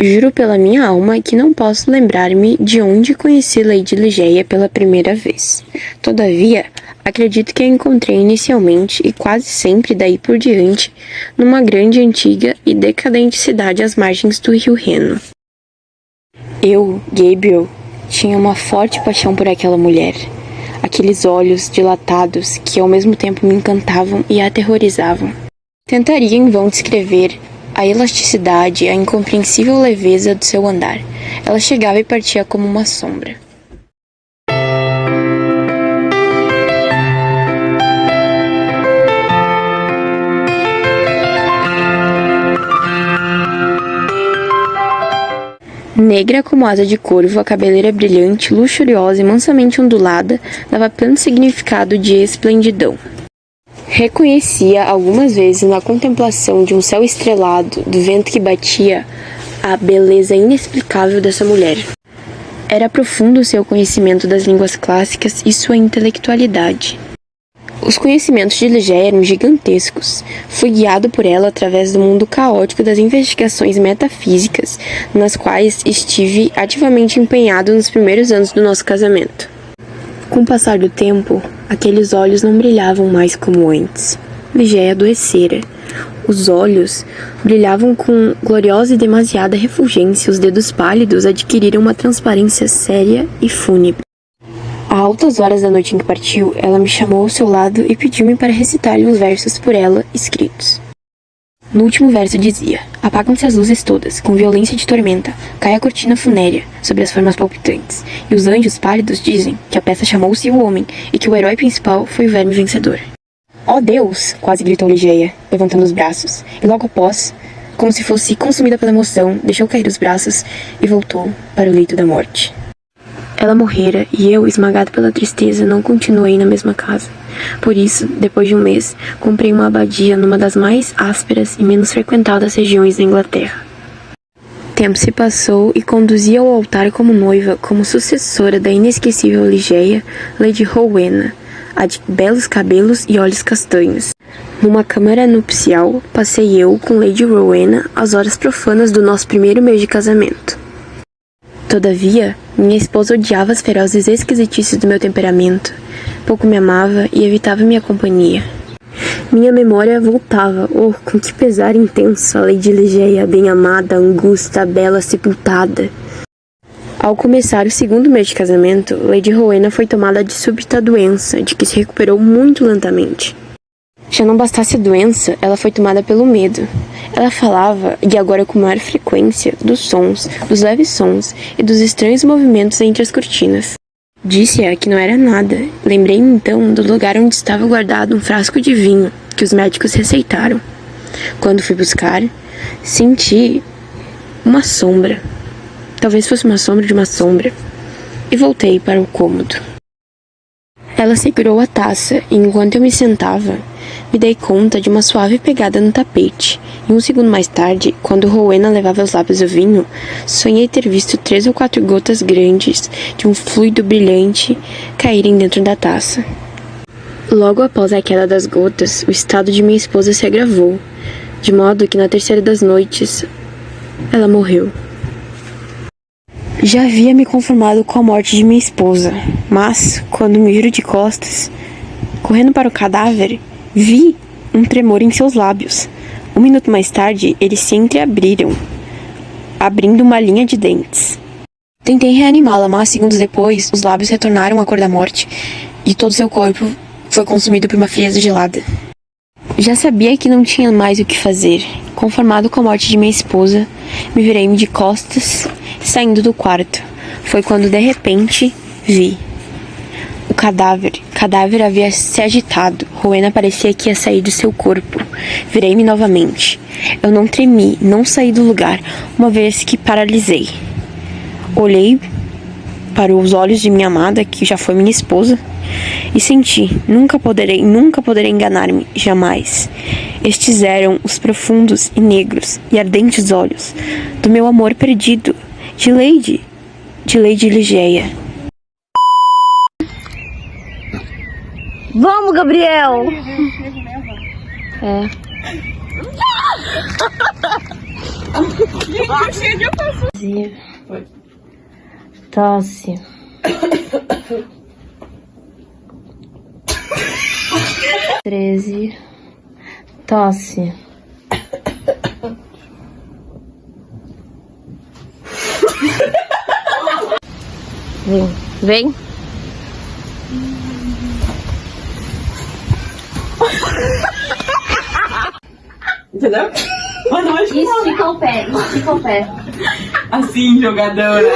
Juro pela minha alma que não posso lembrar-me de onde conheci Lady Ligeia pela primeira vez. Todavia, acredito que a encontrei inicialmente e quase sempre daí por diante numa grande, antiga e decadente cidade às margens do rio Reno. Eu, Gabriel, tinha uma forte paixão por aquela mulher. Aqueles olhos dilatados que ao mesmo tempo me encantavam e aterrorizavam. Tentaria em vão descrever a elasticidade e a incompreensível leveza do seu andar. Ela chegava e partia como uma sombra. Negra como asa de corvo, a cabeleira brilhante, luxuriosa e mansamente ondulada, dava pleno significado de esplendidão. Reconhecia algumas vezes na contemplação de um céu estrelado, do vento que batia, a beleza inexplicável dessa mulher. Era profundo seu conhecimento das línguas clássicas e sua intelectualidade. Os conhecimentos de Ligeia eram gigantescos. Fui guiado por ela através do mundo caótico das investigações metafísicas, nas quais estive ativamente empenhado nos primeiros anos do nosso casamento. Com o passar do tempo, aqueles olhos não brilhavam mais como antes. Ligeia adoecera. Os olhos brilhavam com gloriosa e demasiada refulgência. Os dedos pálidos adquiriram uma transparência séria e fúnebre. A altas horas da noite em que partiu, ela me chamou ao seu lado e pediu-me para recitar-lhe uns versos por ela escritos. No último verso dizia: apagam-se as luzes todas, com violência de tormenta, cai a cortina funérea sobre as formas palpitantes, e os anjos pálidos dizem que a peça chamou-se o homem e que o herói principal foi o verme vencedor. Oh Deus! Quase gritou Ligeia, levantando os braços, e logo após, como se fosse consumida pela emoção, deixou cair os braços e voltou para o leito da morte. Ela morrera e eu, esmagado pela tristeza, não continuei na mesma casa. Por isso, depois de um mês, comprei uma abadia numa das mais ásperas e menos frequentadas regiões da Inglaterra. Tempo se passou e conduzia ao altar como noiva, como sucessora da inesquecível Ligeia, Lady Rowena, a de belos cabelos e olhos castanhos. Numa câmara nupcial, passei eu com Lady Rowena as horas profanas do nosso primeiro mês de casamento. Todavia, minha esposa odiava as ferozes esquisitices do meu temperamento, pouco me amava e evitava minha companhia. Minha memória voltava, oh, com que pesar intenso, a Lady Ligeia, bem-amada, angusta, bela, sepultada. Ao começar o segundo mês de casamento, Lady Rowena foi tomada de súbita doença, de que se recuperou muito lentamente. Já não bastasse a doença, ela foi tomada pelo medo. Ela falava, e agora com maior frequência, dos sons, dos leves sons e dos estranhos movimentos entre as cortinas. Disse-a que não era nada. Lembrei-me então do lugar onde estava guardado um frasco de vinho que os médicos receitaram. Quando fui buscar, senti uma sombra. Talvez fosse uma sombra de uma sombra. E voltei para o cômodo. Ela segurou a taça e enquanto eu me sentava, me dei conta de uma suave pegada no tapete, e um segundo mais tarde, quando Rowena levava aos lábios o vinho, sonhei ter visto 3 ou 4 gotas grandes de um fluido brilhante caírem dentro da taça. Logo após a queda das gotas, o estado de minha esposa se agravou, de modo que na terceira das noites, ela morreu. Já havia me conformado com a morte de minha esposa, mas, quando me viro de costas, correndo para o cadáver, vi um tremor em seus lábios. Um minuto mais tarde, eles se entreabriram, abrindo uma linha de dentes. Tentei reanimá-la, mas segundos depois, os lábios retornaram à cor da morte e todo seu corpo foi consumido por uma frieza gelada. Já sabia que não tinha mais o que fazer. Conformado com a morte de minha esposa, me virei-me de costas, saindo do quarto. Foi quando, de repente, vi. O cadáver havia se agitado. Rowena parecia que ia sair do seu corpo. Virei-me novamente. Eu não tremi, não saí do lugar, uma vez que paralisei. Olhei para os olhos de minha amada, que já foi minha esposa, e senti, nunca poderei enganar-me, jamais. Estes eram os profundos e negros e ardentes olhos do meu amor perdido, de Lady Ligeia. Vamos, Gabriel! É. Tosse. 13. Tosse. Vem, vem. Entendeu? Mano, mas Estica o pé, estica o pé. assim, jogadora.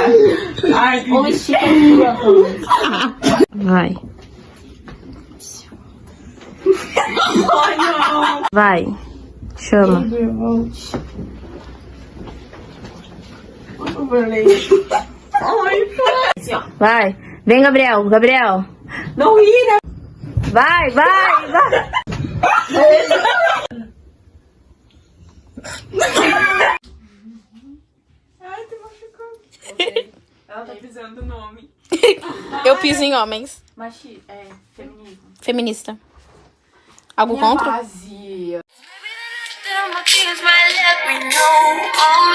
Ai, Ou estica o língua. Vai. Vai. Chama. Vai. Vem, Gabriel. Gabriel. não ri, né? Vai, vai, vai. Ai, tu machucou. Ela tá pisando no nome. Eu piso em homens. Feminismo. Feminista. Algo contra? Vazia. Them my kids might let me know.